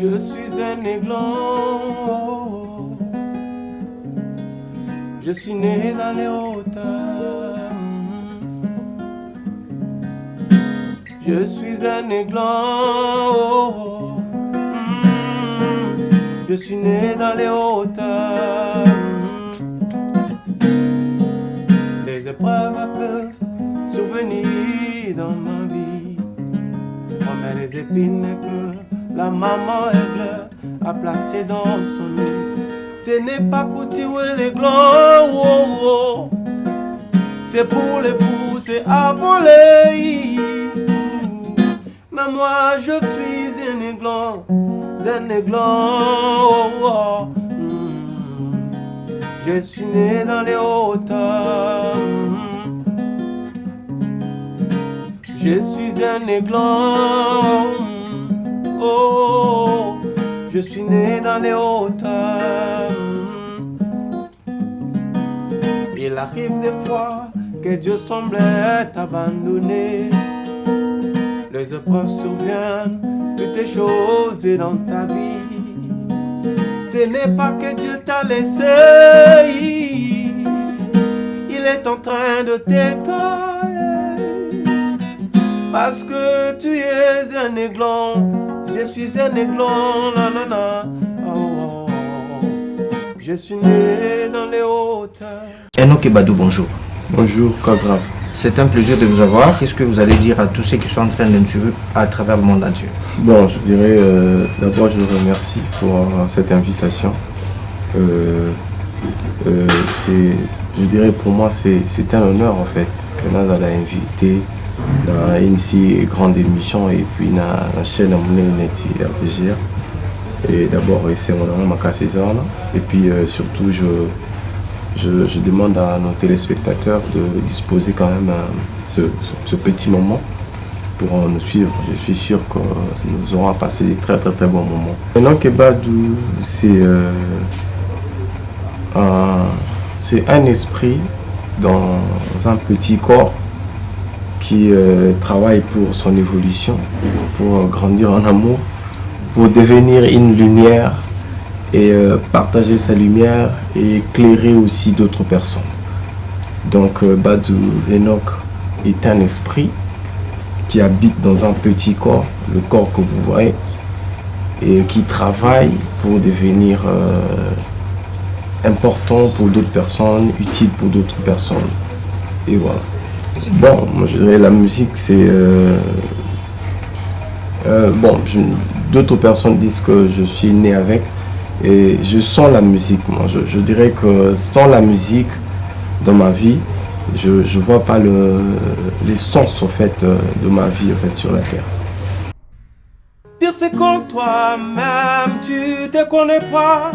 Je suis un aiglon, je suis né dans les hauteurs. Je suis un aiglon, je suis né dans les hauteurs. Les épreuves peuvent survenir dans ma vie, mais les épines que la maman aigle a placées dans son nez, ce n'est pas pour tirer les glands, oh, oh. C'est pour les pousser à voler. Mais moi je suis un aiglon, oh, oh. Je suis né dans les hauteurs. Je suis un aiglon, oh, je suis né dans les hauteurs. Il arrive des fois que Dieu semble t'abandonner. Les épreuves surviennent, toutes les choses dans ta vie. Ce n'est pas que Dieu t'a laissé, il est en train de t'étaler. Parce que tu es un aiglon, je suis un aiglon, nanana. Oh, oh, oh. Je suis né dans les hauteurs. Enoch Badou, bonjour. Bonjour, Kagra. C'est un plaisir de vous avoir. Qu'est-ce que vous allez dire à tous ceux qui sont en train de nous suivre à travers le monde entier? Bon, je dirais d'abord, je vous remercie pour cette invitation. Je dirais pour moi, c'est un honneur en fait que nous allons inviter dans une si grande émission et puis dans la chaîne RTGR. Et d'abord, c'est mon nom, ma César. Et puis surtout, je demande à nos téléspectateurs de disposer quand même ce petit moment pour nous suivre. Je suis sûr que nous aurons passé des très très très bons moments. Enoch Badou, c'est un esprit dans un petit corps qui travaille pour son évolution, pour grandir en amour, pour devenir une lumière et partager sa lumière et éclairer aussi d'autres personnes. Donc Badou Enoch est un esprit qui habite dans un petit corps, le corps que vous voyez, et qui travaille pour devenir important pour d'autres personnes, utile pour d'autres personnes. Et voilà. Bon, moi je dirais la musique c'est... d'autres personnes disent que je suis né avec, et je sens la musique. Moi, je dirais que sans la musique dans ma vie, je ne vois pas les sens en fait, de ma vie en fait, sur la terre. Dire c'est comme toi-même, tu te connais pas.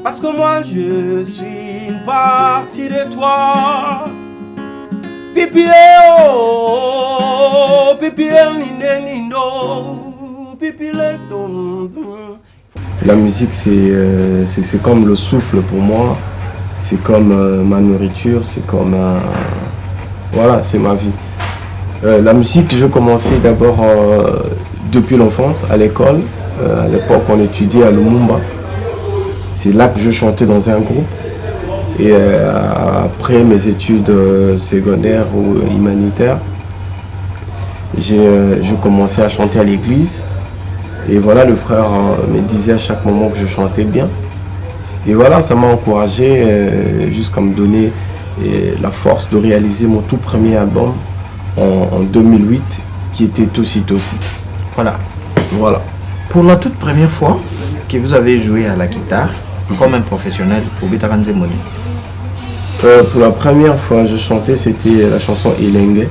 Parce que moi je suis une partie de toi. Pipi oh, pipi nino, pipi le don. La musique c'est comme le souffle pour moi, c'est comme ma nourriture, c'est comme voilà, c'est ma vie. La musique, je commençais d'abord depuis l'enfance à l'école. À l'époque on étudiait à Lumumba. C'est là que je chantais dans un groupe. Et après mes études secondaires ou humanitaires, j'ai commencé à chanter à l'église. Et voilà, le frère me disait à chaque moment que je chantais bien. Et voilà, ça m'a encouragé jusqu'à me donner la force de réaliser mon tout premier album en 2008, qui était Tossi Tossi. Voilà. Pour la toute première fois que vous avez joué à la guitare comme un professionnel pour Bitaranze Moni, pour la première fois, je chantais, c'était la chanson Elenge.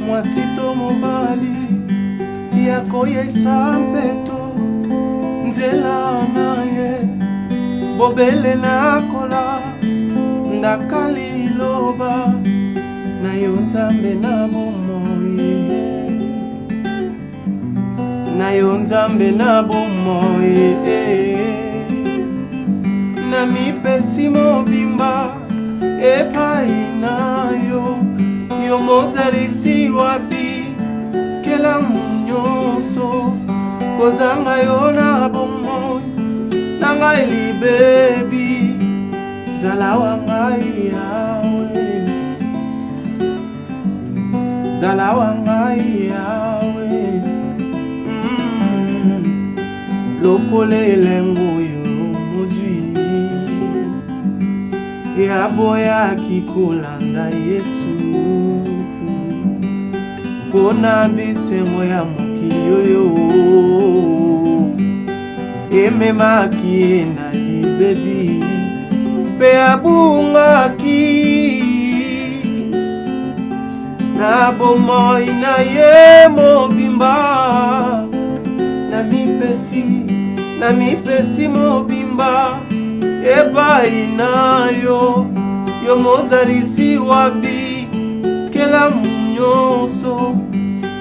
Mwasito mobali yakoye sambeto nzela naye bobele nakola ndakali loba na yo nzambe na bomoi, na yo nzambe na bomoi, na mipesi mobimba epai na yo, yo mozalisi wapi kelamu nyonso kozanga yo na bomoi na ngai libebi zala wa ngai yawe, zala wa ngai yawe, lokola elengo yo mozwi yaboyaki kolanda Yesu mpona bisengo ya mokili oyo ememaki ye na libebi mpe abungaki na bomoi na ye mobimba, na mipesi mobimba epai na yo, yo mozalisi wabi kelamu nyonso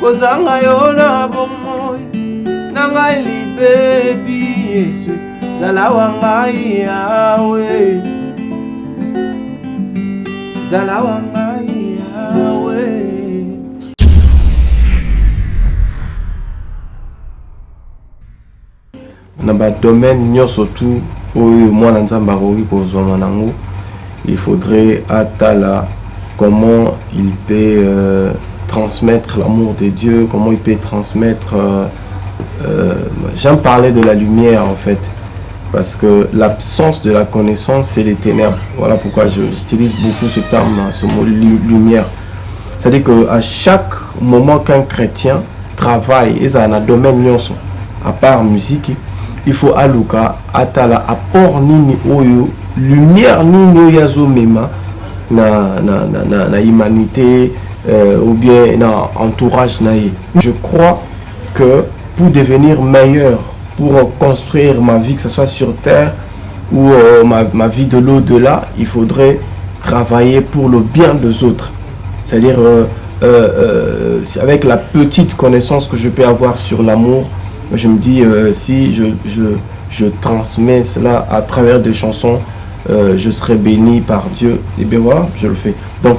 kozanga yo na bomoi na ngai libebi Yesu zala wa ngai yawe, zala wa ngai yawe. Na ba domaine nyonso tu oyo mwana nzambe akoki kozwama nango, il faudrait atala comment il peut transmettre l'amour de Dieu, comment il peut transmettre j'en parlais de la lumière en fait, parce que l'absence de la connaissance c'est les ténèbres. Voilà pourquoi j'utilise beaucoup ce terme, ce mot lumière. C'est-à-dire qu'à chaque moment qu'un chrétien travaille, et ça a un domaine nyonso, à part musique, il faut aluka atala apport nini oyo lumière nini oyo yazomema na humanité ou bien na entourage na ye. Je crois que pour devenir meilleur, pour construire ma vie, que ce soit sur terre ou ma vie de l'au-delà, il faudrait travailler pour le bien des autres. C'est-à-dire avec la petite connaissance que je peux avoir sur l'amour, je me dis si je transmets cela à travers des chansons, je serai béni par Dieu. Et bien voilà, je le fais. Donc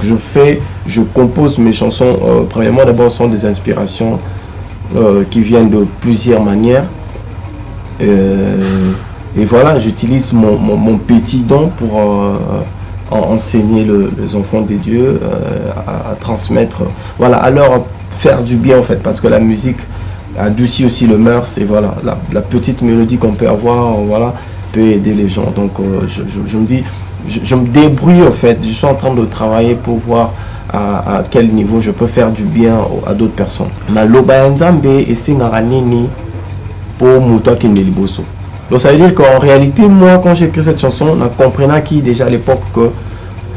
je compose mes chansons. Premièrement, d'abord, sont des inspirations qui viennent de plusieurs manières. Et voilà, j'utilise mon petit don pour enseigner les enfants de Dieu, à transmettre, voilà, à leur faire du bien en fait, parce que la musique adoucit aussi le mœurs, et voilà, la petite mélodie qu'on peut avoir, voilà, peut aider les gens. Donc je me dis, je me débrouille en fait, je suis en train de travailler pour voir à quel niveau je peux faire du bien à d'autres personnes. Donc ça veut dire qu'en réalité, moi quand j'ai écrit cette chanson, on comprenait qui déjà à l'époque que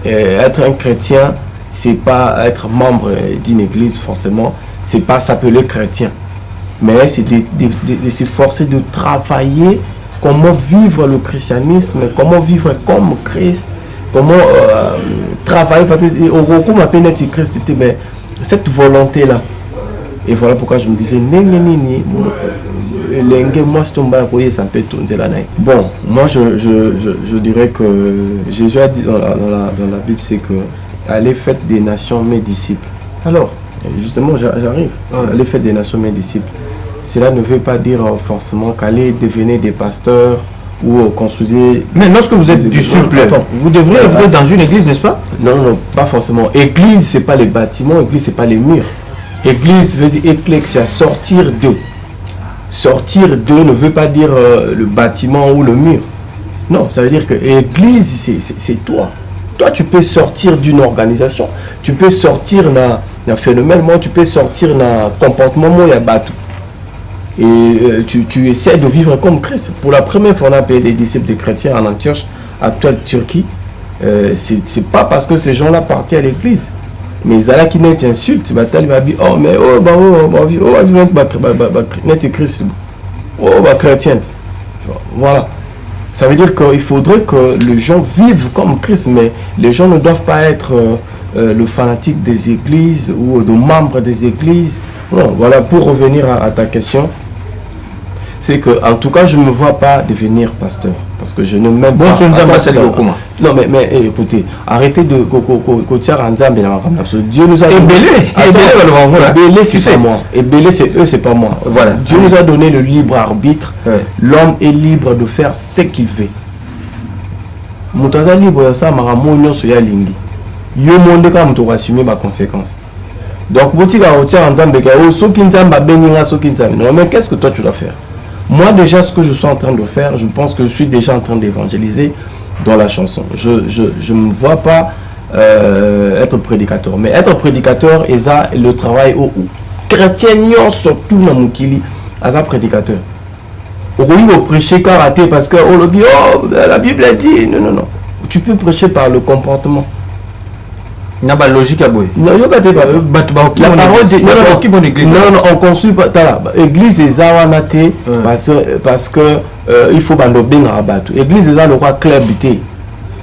être un chrétien, c'est pas être membre d'une église forcément, c'est pas s'appeler chrétien, mais c'est de s'efforcer de travailler comment vivre le christianisme, comment vivre comme Christ, comment travailler, au m'appelle Christ, c'était cette volonté là. Et voilà pourquoi je me disais bon, moi je dirais que Jésus a dit dans la Bible, c'est que allez faites des nations mes disciples. Alors justement j'arrive, allez faites des nations mes disciples. Cela ne veut pas dire forcément qu'allez devenir des pasteurs ou construire. Mais lorsque vous êtes disciple, vous devriez œuvrer dans une église, n'est-ce pas? Non, pas forcément. Église, c'est pas les bâtiments, église, c'est pas les murs. Église veut dire ecclesia, sortir d'eux. Sortir d'eux ne veut pas dire le bâtiment ou le mur. Non, ça veut dire que l'église, c'est toi. Toi, tu peux sortir d'une organisation, tu peux sortir d'un phénomène, tu peux sortir d'un comportement, et tu essaies de vivre comme Christ. Pour la première fois, on a appelé des disciples des chrétiens en Antioche, actuelle Turquie. C'est pas parce que ces gens-là partaient à l'église, mais ils allaient qui n'est insulte, il va dire oh mais Christ, chrétien. Voilà. Ça veut dire qu'il faudrait que les gens vivent comme Christ, mais les gens ne doivent pas être le fanatique des églises ou de membres des églises. Non, voilà, pour revenir à ta question, c'est que, en tout cas, je ne me vois pas devenir pasteur. Parce que je ne m'aime pas. Non, mais écoutez, arrêtez de Dieu nous a donné. C'est pas moi. C'est eux, c'est pas moi. Voilà. Dieu nous a donné le libre arbitre. Ouais. L'homme est libre de faire ce qu'il veut. Moutaza libre, ça m'a ramené sur Yalingi. Yo monde comme tu assumer ma conséquence. Donc, mais qu'est-ce que toi tu dois faire? Moi déjà, ce que je suis en train de faire, je pense que je suis déjà en train d'évangéliser dans la chanson. Je ne me vois pas être prédicateur. Mais être prédicateur, c'est le travail aux chrétiens, surtout dans mon kili, c'est prédicateur. Au lieu de prêcher karaté parce que la Bible a dit, non. Tu peux prêcher par le comportement. Il n'y a pas de logique à bouer. Non, la parole de non, on construit pas. L'église est zawanate parce que il faut bandober dans la bateau. L'église est le roi club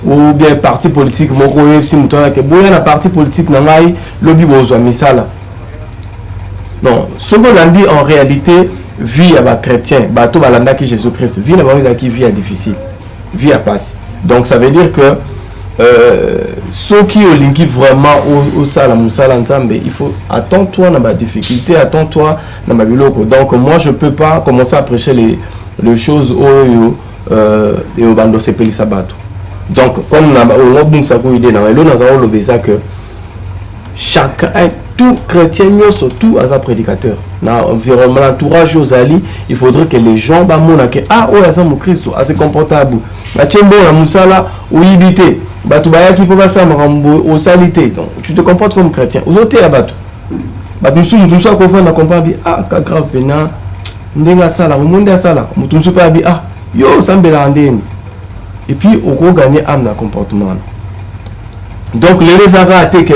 ou bien parti politique. Mon collègue si mouton là que bouer la parti politique n'a pas lobby bozo misala. Non, ce qu'on a dit en réalité, vie à chrétien, bateau balanda qui Jésus-Christ, vie à qui vie à difficile, vie à passer. Donc ça veut dire que ceux qui ont linké vraiment au salam, il faut attends-toi dans ma difficulté, attends-toi dans ma biloko. Donc moi je peux pas commencer à prêcher les choses et au bando sepeli sabato. Donc comme on a bon ça qu'on idée dans que chacun, tout chrétien surtout à sa prédicateur. Dans l'environnement, l'entourage aux alliés, il faudrait que les gens que mon Christ assez confortable. La tchembo la musala ou ibité. Batubaya qui peut passer au salité. Donc tu te comportes comme chrétien. Aux autres à Batu. Batu nous sommes confiants dans compagnie. Grave pena. Ndenga sala, monde sala. Nous sommes pas yo sambela andeni. Et puis on va gagner âme dans comportement. Donc les ratés que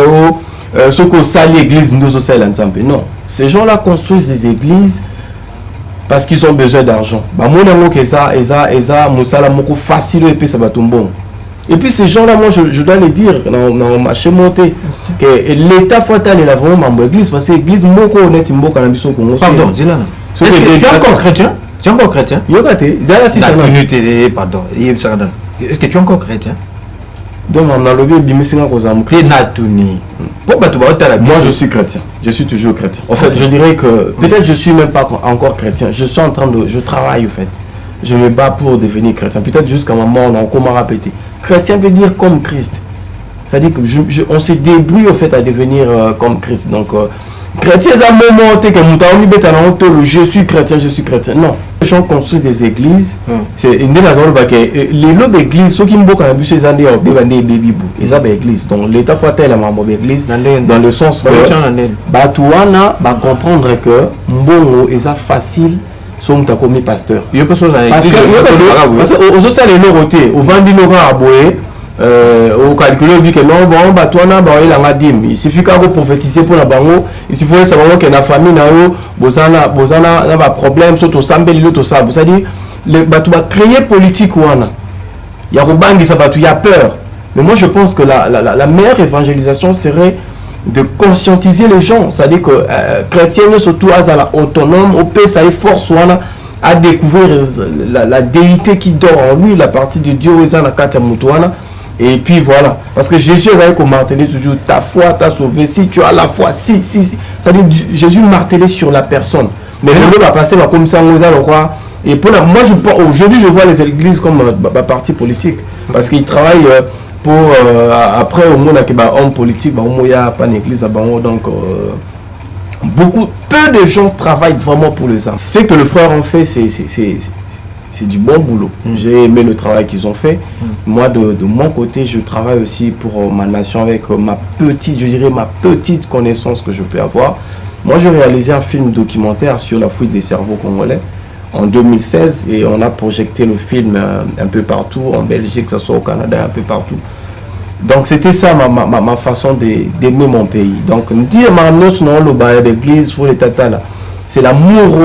ceux qui salent l'église nous aussi l'ensemble. Non, ces gens-là construisent des églises parce qu'ils ont besoin d'argent. Bah moi n'aime que ça, musala moko facile et puis ça va tomber. Et puis ces gens-là, moi je dois les dire dans ma chez monté que l'État faut aller là vraiment dans l'église parce que l'église moko honnête moko na biso Congo. Pardon, dis là. Tu es encore chrétien? Tu es encore chrétien? Yokate, zala si ça. Pardon, est-ce que tu es encore chrétien? Donc on a lobby bimesinga kozam. Moi je suis chrétien. Je suis toujours chrétien. En fait, je dirais que peut-être je suis même pas encore chrétien. Je suis en train de je travaille en fait. Je me bats pour devenir chrétien. Peut-être jusqu'à ma mort, on a encore répété. Chrétien veut dire comme Christ. C'est-à-dire que on se débrouille au fait à devenir comme Christ. Donc chrétien c'est un moment que je suis chrétien. Non. Les gens construisent des églises. C'est une des raisons les lots d'église, ceux qui me boquent à bus, ils ont des baby boo. Ils ont des églises. Donc l'État faut tellement membre d'église dans le sens que Batouana va comprendre que mbongo est facile. Sont commis pasteur. Parce que aux autres c'est les lorotés. Au vendu nos aboyer. Au calculer vu que non bon Batouana il a dim. Il suffit qu'à prophétiser pour la bango. Il suffit savoir que la famille na yo bozana n'a problème surtout sambeli l'autre ça. C'est-à-dire le batou va créer politique ouana. Il y a rubangi ça batou il y a peur. Mais moi je pense que la meilleure évangélisation serait de conscientiser les gens, c'est-à-dire que chrétiens surtout à la autonome au pays ça est force à découvrir la déité qui dort en lui, la partie de Dieu et puis voilà, parce que Jésus a martelé toujours ta foi t'a sauvé, si tu as la foi, si c'est-à-dire Jésus martelé sur la personne, mais le va passer comme ça et pour moi aujourd'hui je vois les églises comme parti politique parce qu'ils travaillent pour après au monde qui homme politique il y a pas d'église donc peu de gens travaillent vraiment pour les âmes. Ce que le frère en fait c'est du bon boulot. J'ai aimé le travail qu'ils ont fait. Moi de mon côté je travaille aussi pour ma nation avec ma petite connaissance que je peux avoir. Moi j'ai réalisé un film documentaire sur la fuite des cerveaux congolais en 2016 et on a projeté le film un peu partout, en Belgique, que ce soit au Canada, un peu partout. Donc c'était ça ma façon d'aimer mon pays. Donc dire l'église, c'est l'amour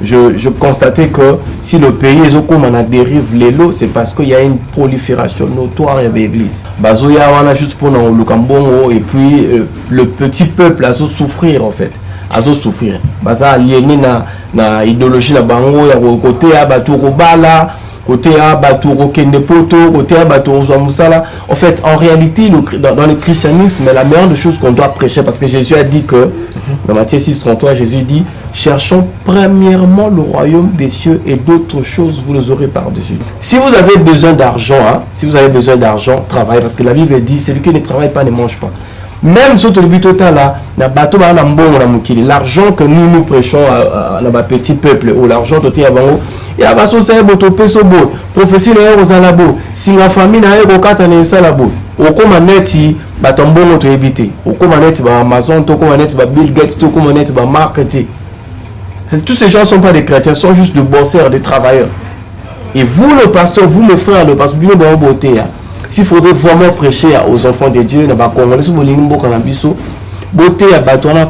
je constatais que si le pays est comme on a dérive les lots, c'est parce qu'il y a une prolifération notoire de l'église. Bazoya wana juste pour nous Lukambongo et puis le petit peuple a souffrir en fait. A souffrir. Baza aliéné na idéologie na bango ya côté à Baturo Bala, côté à Baturo Kendepoto, côté à Baturo Musala. En fait, en réalité, dans le christianisme, la meilleure des choses qu'on doit prêcher, parce que Jésus a dit que, dans Matthieu 6,33, Jésus dit, cherchons premièrement le royaume des cieux et d'autres choses, vous les aurez par-dessus. Si vous avez besoin d'argent, si vous avez besoin d'argent, travaillez, parce que la Bible dit, celui qui ne travaille pas ne mange pas. Même sur le but total là, l'argent que nous prêchons à nos petits peuples, ou l'argent total avant, il y a des choses qui sont prophétie aux alabo, si la famille n'a pas de salabo, au commaneti, batombo notre éviter, au commaneti, Amazon, au commaneti, Bill Gates, au commaneti, marketing. Tous ces gens ne sont pas des chrétiens, sont juste des bosseurs, des travailleurs. Et vous, le pasteur, vous, le frère, le pasteur, vous, le beauté. S'il faudrait vraiment prêcher aux enfants de Dieu,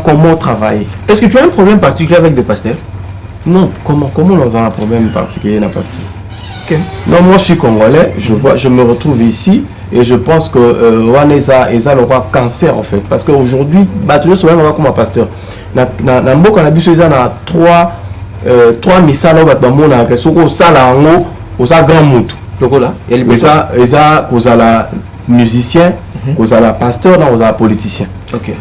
comment travailler. Est-ce que tu as un problème particulier avec des pasteurs? Non, comment nous avons un problème particulier avec les pasteurs? Okay. Non, moi je suis congolais, je me retrouve ici et je pense que Waneza a le cancer en fait. Parce qu'aujourd'hui, je suis comme un pasteur. Dans le monde, il y a trois misala au sala au grand moutou. Vous avez musicien, vous avez pasteur, vous avez politicien. Okay.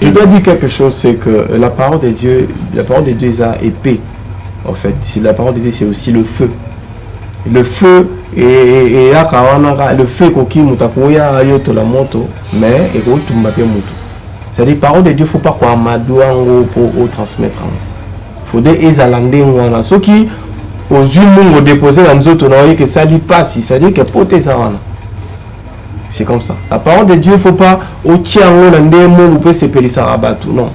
Je dois dire quelque chose, c'est que la parole de Dieu est épée. En fait, la parole de Dieu, c'est aussi le feu. Le feu et le feu qui mutakoya yoto la moto, mais et ko tumbape moto. C'est-à-dire parole de Dieu, faut pas quoi amadou pour transmettre. Faut des ezalande ngwana. Ceux qui aux humains déposer dans nous autres que ça lui passe, c'est-à-dire que poter ça wana. C'est comme ça. La parole de Dieu, faut pas au tiango dans des mots ou peut se périr ça rabat tout non.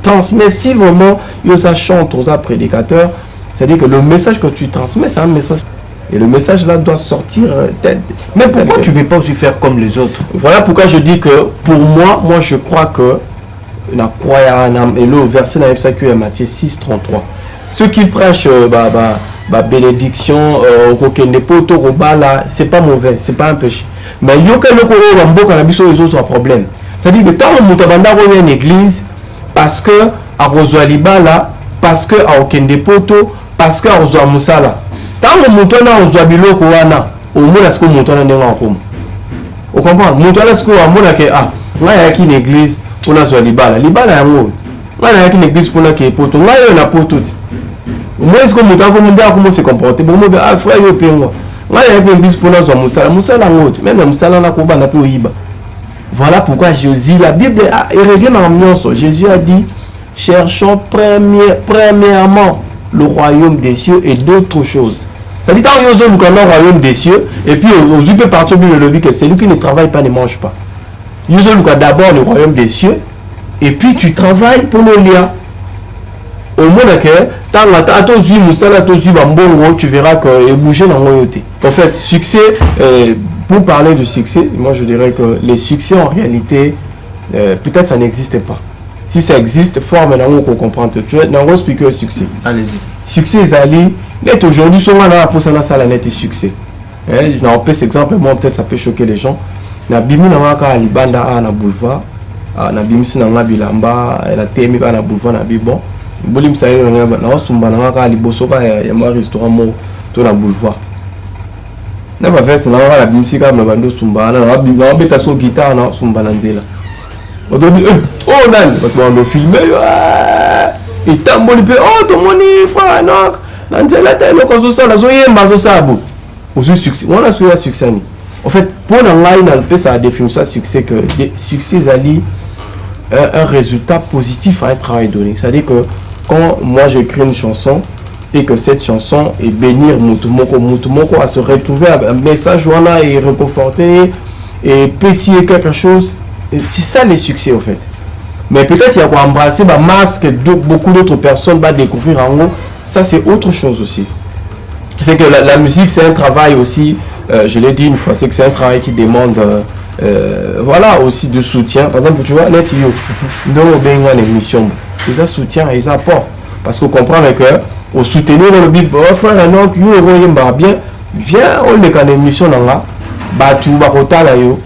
Transmets si vraiment yo ça chante aux prédicateurs, c'est-à-dire que le message que tu transmets, c'est un message. Et le message là doit sortir tête. Mais pourquoi tu ne veux pas aussi faire comme les autres? Voilà pourquoi je dis que pour moi je crois que la croyance et le verset dans FSQ Matthieu 6,33. Ceux qui prêchent bénédiction c'est pas mauvais, c'est pas un péché. Mais il y a un problème. C'est-à-dire que tant que une église, parce que à Rosualibala, parce que à Okendepoto, parce que à Rosuamusala. Tant que nous avons besoin de l'eau, au moins est-ce que nous avons besoin de. Vous comprenez? Nous avons besoin de une église pour la Libala. Libala est un mot. Nous avons une église pour la Poto. Nous avons une poto. Au moins est-ce que nous avons besoin de comment se comporter. Bon, ah frère, yo pengo. Nous avons une église pour la Musala. Musala est un autre. Même la Musala n'a pas de Iba. Voilà pourquoi Jésus, la Bible est réglée dans l'ambiance. Jésus a dit cherchons premièrement le royaume des cieux et d'autres choses. Ça dit, quand nous avons le royaume des cieux, et puis aux yeux partout le lobby que celui qui ne travaille pas ne mange pas. Nous avons d'abord le royaume des cieux, et puis tu travailles pour le lien. Au moins que tu verras que bouger dans royauté. En fait, succès, pour parler de succès, moi je dirais que les succès en réalité, peut-être ça n'existe pas. Si ça existe, il faut maintenant qu'on comprenne. Tu vas expliquer le succès. Allez-y. Succès, Zali, net aujourd'hui, sur la pour ça, ça net succès. Je n'en peux cet exemple, moi peut-être ça peut choquer les gens. Na bimi na waka libanda na boulevard, na bimi si na bilamba, na temi na boulevard na bibon. Bolim sa yo na sumba na waka liboso ka ya ma restaurant mo to na boulevard. Na ba fesse na waka bimi si ka na bando sumba na beta so guitare na sumba na nzela. Aujourd'hui, oh nan, on doit filmer, et tamboli pe, oh ton moni frère, non, nantela ta le kozo sala zo yemba zo sabo. Ozu succès, on a souhaité succès ni. En fait, pour l'enline, on peut ça définir ça succès que succès ali un résultat positif à un travail donné. C'est-à-dire que quand moi j'écris une chanson et que cette chanson est bénir Mutumoko à se retrouver avec un message voilà et réconforter et pécier quelque chose. C'est ça les succès en fait. Mais peut-être qu'il y a quoi embrasser ma masque et beaucoup d'autres personnes vont découvrir en haut. Ça c'est autre chose aussi. C'est que la musique c'est un travail aussi, je l'ai dit une fois, c'est que c'est un travail qui demande voilà aussi de soutien. Par exemple tu vois, net yo, nous avons une émission, ils ont soutien, ils apportent. Parce qu'on comprend que au soutenir le bip, oh frère Enoch, yo bien, viens, on les canne émission là, batu bakota là yo,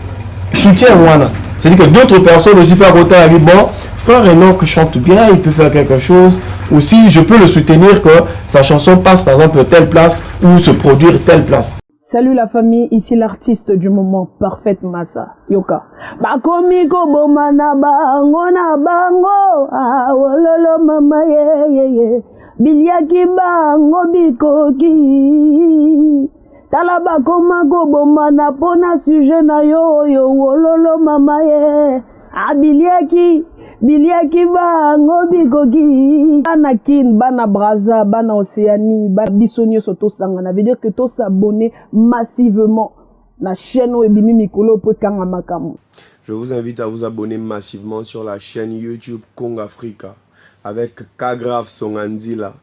soutien moi. C'est-à-dire que d'autres personnes aussi peuvent côté à bon, frère Enoch chante bien, il peut faire quelque chose. Aussi, je peux le soutenir que sa chanson passe par exemple telle place ou se produire telle place. Salut la famille, ici l'artiste du moment, Parfait Massa, Yoka. Bakomi ko bomana bango na bango, ah wololo mama ye. Bilyaki bango bikoki. Tala bakoma ko bomana pona sujet na yo wololo mama ye. Ah Biliaki bango bikoki. Bana kin, bana braza, bana océanie, bana bisonio soto sangana. Veut dire que to s'abonner massivement la chaîne Ebimi Mikolo pour Kanga Makamu. Je vous invite à vous abonner massivement sur la chaîne YouTube Kong Africa avec Kagraf Songanzila,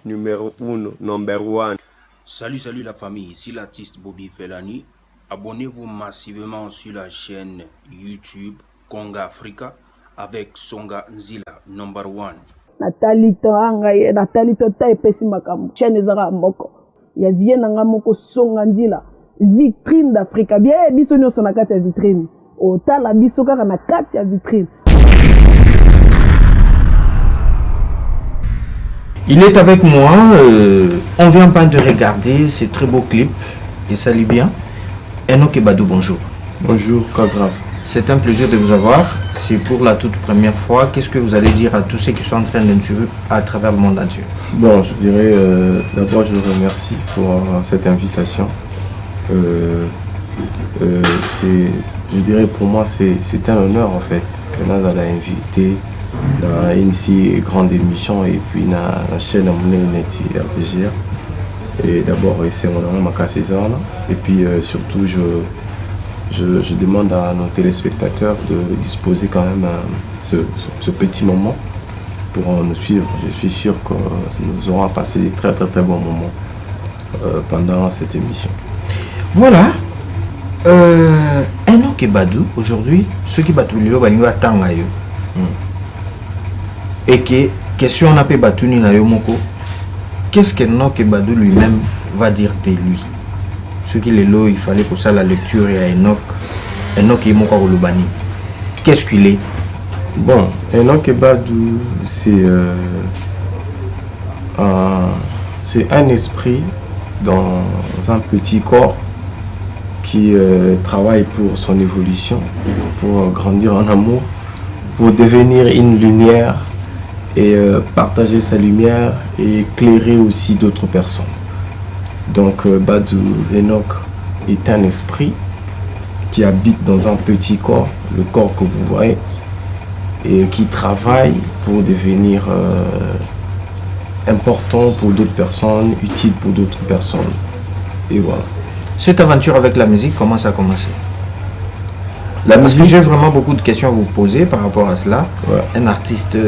numéro 1, number 1. Salut la famille, ici l'artiste Bobby Felani. Abonnez-vous massivement sur la chaîne YouTube Kong Africa avec Songa Nzila, number 1. Nathalie Tota epesi makambo. Chaîne ezaka moko. Ya vie nanga moko Songa Nzila. Vitrine d'Afrique. Bien biso nyoso na kati ya vitrine. Otala biso kaka na kati ya vitrine. Il est avec moi. On vient pas de regarder ces très beaux clips. Et salut bien. Enoch Ebadou, bonjour. Bonjour, Kagraf. C'est un plaisir de vous avoir. C'est pour la toute première fois. Qu'est-ce que vous allez dire à tous ceux qui sont en train de nous suivre à travers le monde entier? Bon, je dirais d'abord, je vous remercie pour cette invitation. Je dirais pour moi, c'est un honneur en fait que nous allons inviter dans une si grande émission et puis dans la chaîne Amuneti RTGR. Et d'abord, c'est ma saison. Et puis surtout, je demande à nos téléspectateurs de disposer quand même ce petit moment pour nous suivre. Je suis sûr que nous aurons passé des très bons moments pendant cette émission. Voilà. Enoch Ebadou, aujourd'hui, ceux qui battent le bani atanga yo. Et que question on a pas battu ni na yo moko. Qu'est-ce que Enoch Ebadou lui-même va dire de lui? Ce qu'il est là, il fallait pour ça la lecture et à Enoch. Enoch est moko kolobani. Qu'est-ce qu'il est? Bon, Enoch Ebadou, c'est un esprit dans un petit corps qui travaille pour son évolution, pour grandir en amour, pour devenir une lumière et partager sa lumière et éclairer aussi d'autres personnes. Donc Badou Enoch est un esprit qui habite dans un petit corps, le corps que vous voyez, et qui travaille pour devenir important pour d'autres personnes, utile pour d'autres personnes. Et voilà. Cette aventure avec la musique, comment ça a commencé? La Parce que musique, j'ai vraiment beaucoup de questions à vous poser par rapport à cela. Ouais. Un artiste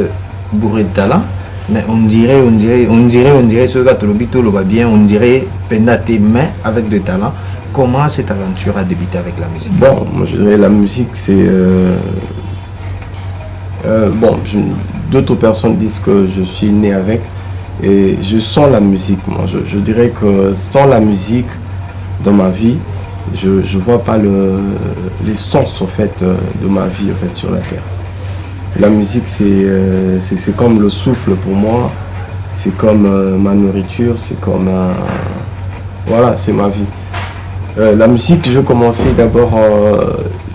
bourré de talent, mais on dirait, ce gars le va bien, on dirait penda tes mains avec de talent. Comment cette aventure a débuté avec la musique? bon, moi je dirais la musique c'est... d'autres personnes disent que je suis né avec et je sens la musique. Moi, je dirais que sans la musique dans ma vie, je ne vois pas les sens en fait, de ma vie en fait, sur la terre. La musique c'est comme le souffle pour moi, c'est comme ma nourriture, c'est comme... voilà, c'est ma vie. La musique, je commençais d'abord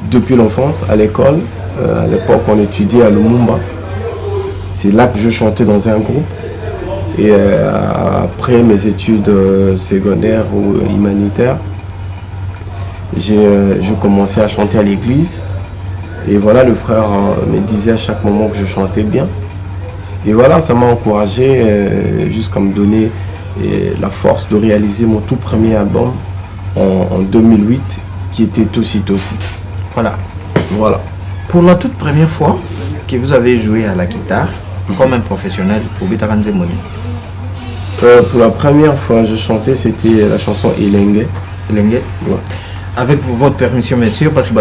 depuis l'enfance, à l'école. À l'époque, on étudiait à Lumumba. C'est là que je chantais dans un groupe. Et après mes études secondaires ou humanitaires, j'ai commencé à chanter à l'église. Et voilà, le frère me disait à chaque moment que je chantais bien. Et voilà, ça m'a encouragé jusqu'à me donner la force de réaliser mon tout premier album en 2008, qui était Tossi. Voilà. Voilà. Pour la toute première fois que vous avez joué à la guitare comme un professionnel pour Bitaranze Moni? Pour la première fois, je chantais, c'était la chanson Elenge. Elenge? Ouais. Avec votre permission, messieurs, parce que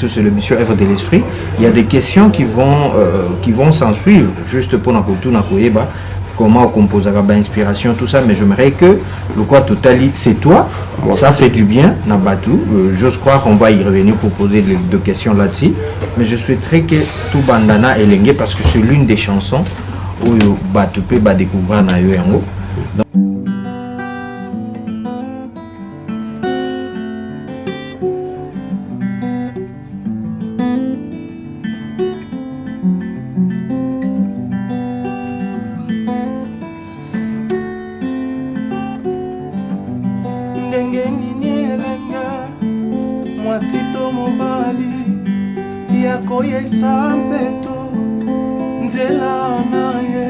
c'est le mission œuvre de l'esprit, il y a des questions qui vont s'en suivre, juste pour Nakotu Nakoyeba. comment on compose avec inspiration, tout ça, mais j'aimerais que le quoi totali, c'est toi, ça fait du bien, Nabatou. J'ose croire qu'on va y revenir pour poser deux questions là-dessus, mais je souhaiterais que tout bandana et lengue, parce que c'est l'une des chansons où Batou peut découvrir na yo yango. Mwasito mobali yakoyesa mpeto nzela naye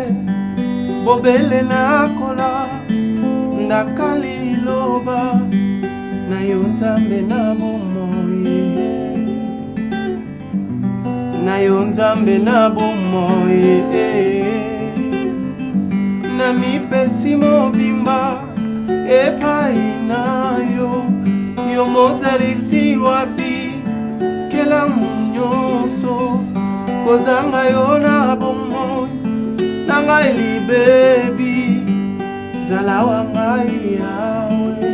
bobele nakola ndakali loba na yo nzambe na bomoi na yo nzambe na bomoi na mipesi mobimba epai na yo yo mozalisi wapi kela nyonso kozanga yo na bomoi na ngai libebi zala wa ngai yawe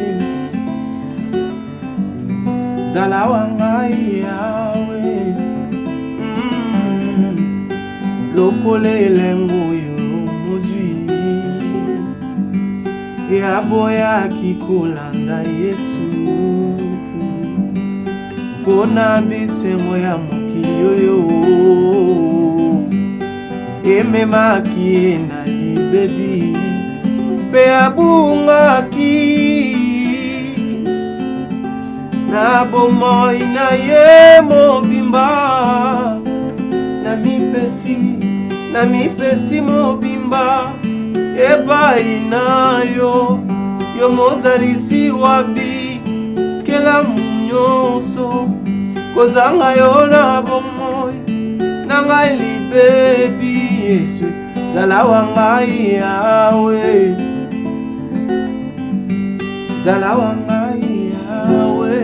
zala wa ngai yawe lokole elengo yo mozwi yaboyaki kolanda Yesu mpona bisengo ya mokili oyo ememaki ye na libebi mpe abungaki na bomoi na ye mobimba na mipesi mobimba epai na yo yo mozalisi wabi kelamu nyonso kozanga yo na bomoi na ngai libebi Yesu zala wa ngai yawe zala wa ngai yawe.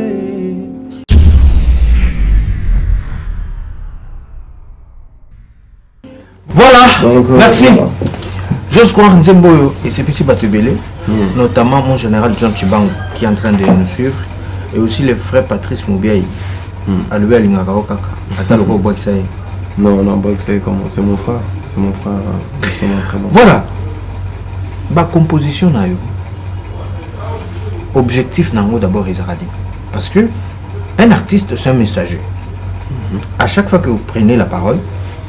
Voilà, Donc, merci. voilà. J'ose croire Nzemboyo et c'est petit Batebele, notamment mon général John Chibango qui est en train de nous suivre, et aussi le frère Patrice Moubiaï, à lui à l'Ingakao Kaka, à Taloko Boaksaï. Non, Boaksaï, comment? C'est mon frère. C'est mon frère. C'est mon très bon. Voilà. Ma composition na yo. Objectif nango d'abord Israël. Parce que un artiste c'est un messager. À chaque fois que vous prenez la parole,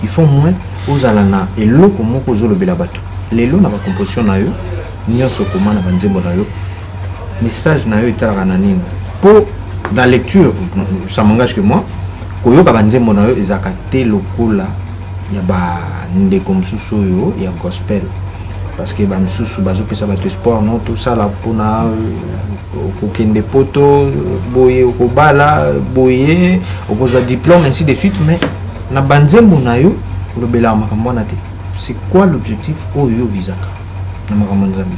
il faut moins aux alana et l'eau comme aux le belabato. Les lots na ba composition na yo, nyonso koma na banzembo na yo. Message na yo etala na nini. Pour la lecture, ça m'engage que moi, koyoka banzembo na yo ezakate lokola ya ba ndeko msusu yo ya gospel. Parce que bah msusu bazo pesa bato sport non tout ça là pour na okende poto boye okobala boye okozwa diplôme ainsi de suite, mais na banzembo na yo lobela makambo na te. C'est quoi l'objectif oyo visaka na makambo nzambe?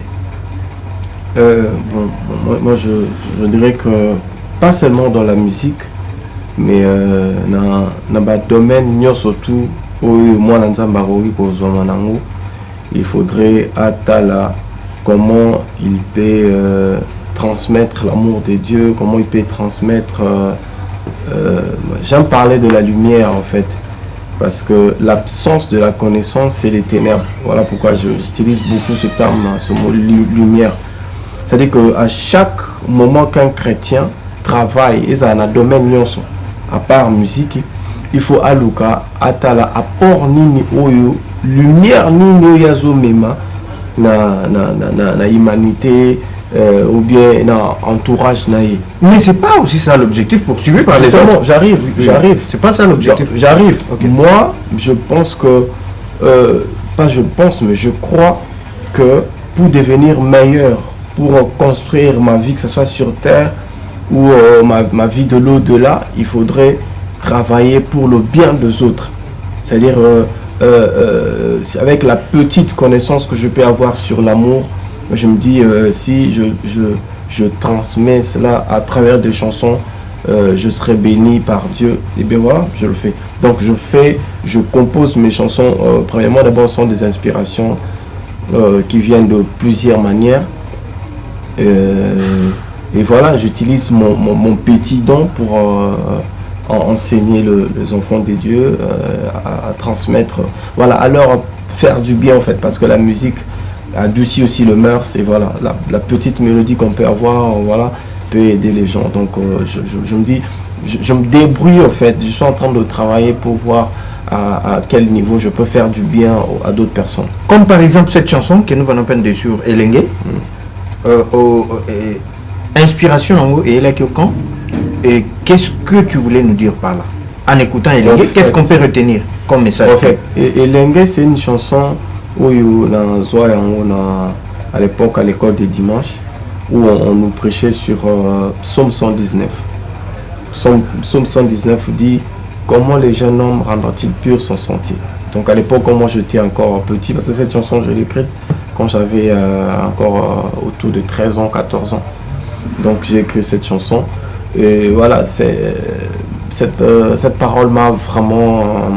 Moi je dirais que pas seulement dans la musique, mais dans le domaine surtout où moi il faudrait attala comment il peut transmettre l'amour de Dieu, comment il peut transmettre j'aime parler de la lumière en fait, parce que l'absence de la connaissance c'est les ténèbres. Voilà pourquoi j'utilise beaucoup ce terme, ce mot lumière. C'est-à-dire qu'à chaque moment qu'un chrétien travaille, et ça a un domaine nyonso, à part musique, il faut aluka atala apport nini oyo lumière nini yazo mema na humanité ou bien na entourage naïe. Mais c'est pas aussi ça l'objectif poursuivi par les autres. J'arrive. C'est pas ça l'objectif. J'arrive. Okay. Moi, je pense que pas je pense, mais je crois que pour devenir meilleur, pour construire ma vie, que ce soit sur terre ou ma vie de l'au-delà, il faudrait travailler pour le bien des autres. C'est-à-dire avec la petite connaissance que je peux avoir sur l'amour, je me dis si je transmets cela à travers des chansons, je serai béni par Dieu. Et bien voilà, je le fais. Donc je compose mes chansons. Premièrement, d'abord, sont des inspirations qui viennent de plusieurs manières. Et voilà, j'utilise mon petit don pour enseigner les enfants de Dieu, à transmettre, voilà, à leur faire du bien en fait, parce que la musique adoucit aussi le mœurs, et voilà, la petite mélodie qu'on peut avoir, voilà, peut aider les gens. Donc je me dis, je me débrouille en fait, je suis en train de travailler pour voir à quel niveau je peux faire du bien à d'autres personnes. Comme par exemple cette chanson que nous venons à peine de sur Elengue, inspiration en haut et là quand, et qu'est-ce que tu voulais nous dire par là en écoutant Elengue? Qu'est-ce qu'on peut retenir comme message? En fait, Elengue, c'est une chanson où on a à l'époque à l'école des dimanches, où on nous prêchait sur Psaume 119. Psaume 119 dit: comment les jeunes hommes rendent-ils pur son sentier? Donc à l'époque, quand moi j'étais encore petit, parce que cette chanson je l'ai écrite quand j'avais encore autour de 13 ans, 14 ans. Donc j'ai écrit cette chanson. Et voilà, cette parole m'a vraiment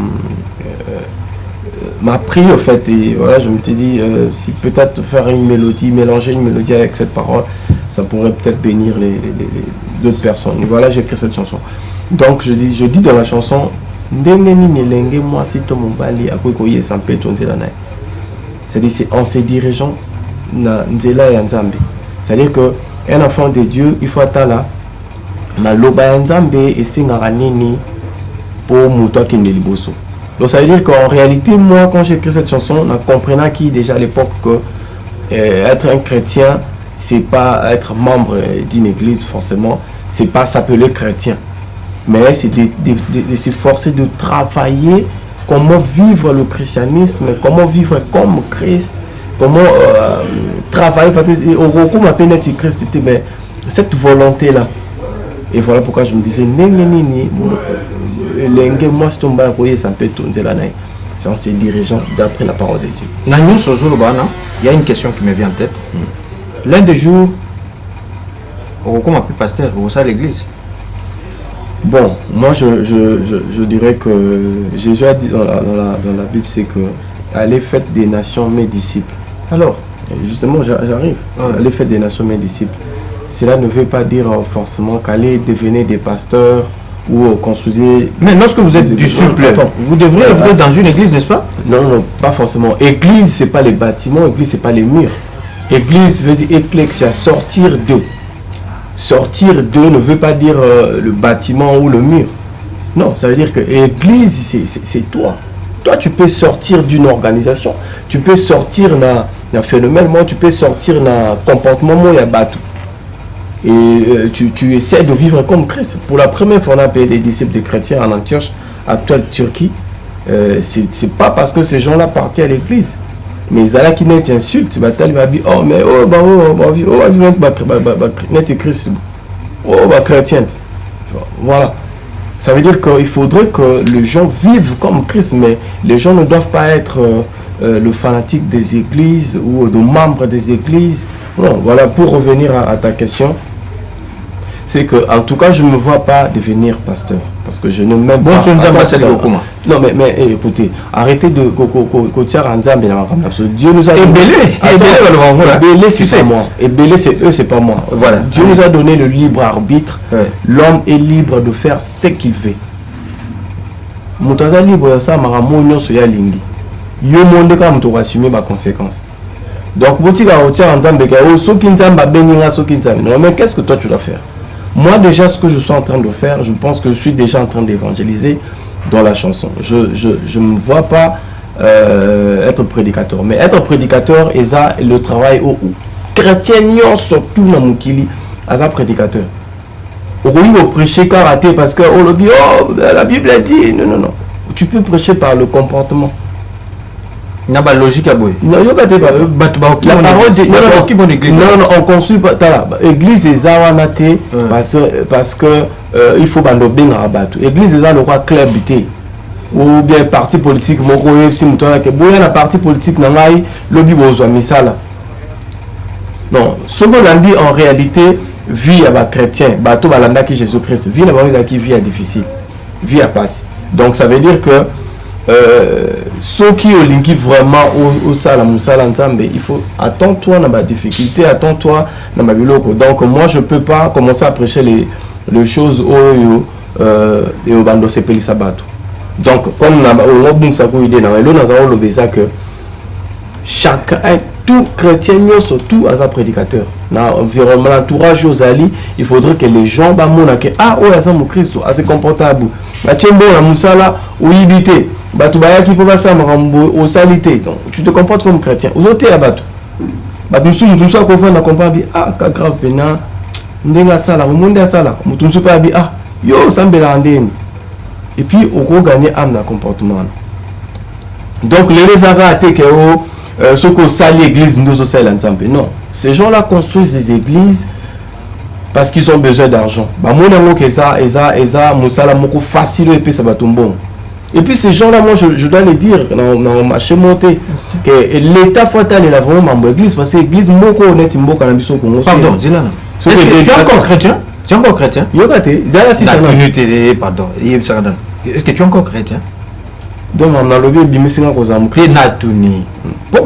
m'a pris en fait. Et voilà, je me suis dit, si peut-être faire une mélodie, mélanger une mélodie avec cette parole, ça pourrait peut-être bénir d'autres personnes. Et voilà, j'ai écrit cette chanson. Donc je dis dans la chanson, c'est-à-dire c'est en se dirigeant na nzela ya Nzambe. C'est-à-dire que un enfant de Dieu, il faut être là na loba ya Nzambe et singaka nini pour muto akende liboso. Donc ça veut dire qu'en réalité, moi quand j'ai écrit cette chanson, on comprenait qui déjà à l'époque que être un chrétien, c'est pas être membre d'une église forcément, c'est pas s'appeler chrétien, mais c'est de s'efforcer de travailler comment vivre le christianisme, comment vivre comme Christ, comment travailler, au m'appelle Christ, c'était cette volonté là. Et voilà pourquoi je me disais c'est en se dirigeant d'après la parole de Dieu. Il y a une question qui me vient en tête. L'un des jours, on m'appelle pasteur, vous savez l'église. Bon, moi je dirais que Jésus a dit dans la Bible, c'est que allez faites des nations mes disciples. Alors, justement, j'arrive. Allez faites des nations mes disciples. Cela ne veut pas dire forcément qu'allez devenir des pasteurs ou construire. Mais lorsque vous êtes disciple, vous devriez œuvrer dans une église, n'est-ce pas? Non, pas forcément. Église, c'est pas les bâtiments, église, c'est pas les murs. Église veut dire éclexia, sortir d'eux. Sortir d'eux ne veut pas dire le bâtiment ou le mur. Non, ça veut dire que l'église, c'est toi. Toi, tu peux sortir d'une organisation. Tu peux sortir d'un phénomène, tu peux sortir d'un comportement, il y a bateau. Et tu essaies de vivre comme Christ. Pour la première fois, on a appelé des disciples des chrétiens en Antioche, actuelle Turquie. C'est pas parce que ces gens-là partaient à l'église. Mais ils allaient qui net insulte, il va dire oh mais Christ, chrétien. Voilà. Ça veut dire qu'il faudrait que les gens vivent comme Christ, mais les gens ne doivent pas être le fanatique des églises ou de membres des églises. Non, voilà, pour revenir à ta question, c'est que en tout cas je ne me vois pas devenir pasteur parce que je ne m'aime pas. Non mais écoutez, arrêtez de Dieu nous a c'est pas moi. C'est eux, c'est pas moi. Voilà. Dieu nous a donné le libre arbitre. L'homme est libre de faire ce qu'il veut. Mutaza libre ça maramo nyonso ya lingi. Yo monde ka muto assumer ma conséquence. Donc botika otia Nzambe ka o soki Nzamba beninga soki Nzambe. Non mais qu'est-ce que toi tu dois faire? Moi déjà ce que je suis en train de faire, je pense que je suis déjà en train d'évangéliser dans la chanson. Je ne me vois pas être prédicateur, mais être prédicateur et ça le travail au chrétien surtout dans Mukili à ça prédicateur. Au lieu de prêcher karaté parce que la Bible a dit non. Tu peux prêcher par le comportement. Il n'y a pas de logique à boire. Non, la parole de non, on construit pas l'église des Awanate parce que il faut bandober dans la bateau. L'église des le roi club ou bien parti politique moko si mutana ke boya na parti politique na ngai lobby bozwa misala. Non, ce qu'on a dit en réalité vie à chrétien, bateau balanda qui Jésus Christ, vie na qui vie à difficile, vie à passer. Donc ça veut dire que ceux qui ont linké vraiment au sala musala ensemble, il faut attends-toi dans ma difficulté, attends-toi dans ma biloko. Donc moi je peux pas commencer à prêcher les choses et au bando sepeli sabato. Donc comme on a bon ça pour idée dans que chacun, tout chrétien, surtout à sa prédicateur, dans l'environnement, l'entourage aux alliés, il faudrait que les gens que ah oh ça mon Christ assez comportable. La tchembo la musala ou ibité. Batu baya qui peut pas ça au salité. Donc tu te comportes comme chrétien. Aux autres à batu. Batu sou mutu so ko fa na comprendre ah ka grave pena. Ndenga sala, au monde sala. Mutu so pas bi ah yo sambela ndeni. Et puis on va gagner âme dans le comportement. Donc les ratés que ceux qui salent l'église nous aussi ensemble. Non, ces gens-là construisent des églises parce qu'ils ont besoin d'argent. Bah moi n'aime que ça, musala moko facile et puis ça va tomber. Et puis ces gens-là, moi je dois les dire dans ma chez monté que l'État faut aller là vraiment dans l'église parce que l'église moko honnête moko na biso Congo. Pardon, dis-là. Tu es encore chrétien? Tu es encore chrétien? Pardon. Est-ce que tu es encore chrétien? Donc on a levé bimisina kozamu. Moi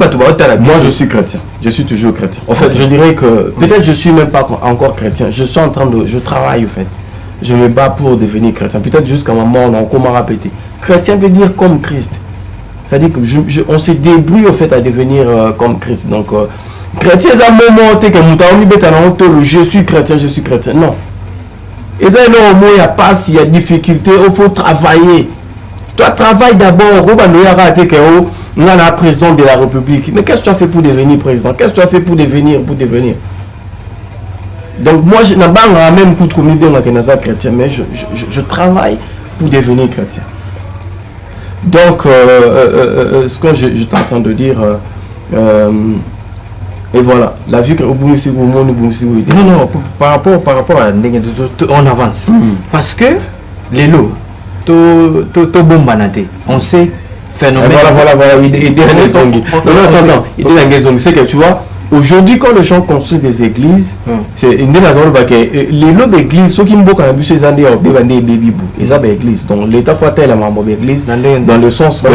je suis chrétien. Je suis toujours chrétien. En fait, je dirais que peut-être je suis même pas encore chrétien. Je suis en train de je travaille en fait. Je me bats pour devenir chrétien. Peut-être jusqu'à ma mort on a encore répété. Chrétien veut dire comme Christ. C'est-à-dire que on se débrouille en fait à devenir comme Christ. Donc chrétien c'est un moment que je suis chrétien, je suis chrétien. Non. Et ça il y a pas s'il y a difficulté, il faut travailler. Toi, travaille d'abord, on a la président de la République. Mais qu'est-ce que tu as fait pour devenir président? Qu'est-ce que tu as fait pour devenir? Donc moi, je n'ai pas même coup de communauté chrétien, mais je travaille pour devenir chrétien. Donc, ce que je suis en train de dire, et voilà, la vie que non, par rapport à on avance. Parce que les lots, on sait phénomène. Voilà, il est c'est que tu vois, aujourd'hui quand les gens construisent des églises, c'est une des raisons les lots d'églises, ceux qui me beaucoup abusé ils ont des baby ils ont des églises. Donc l'État faut tellement d'église dans le sens que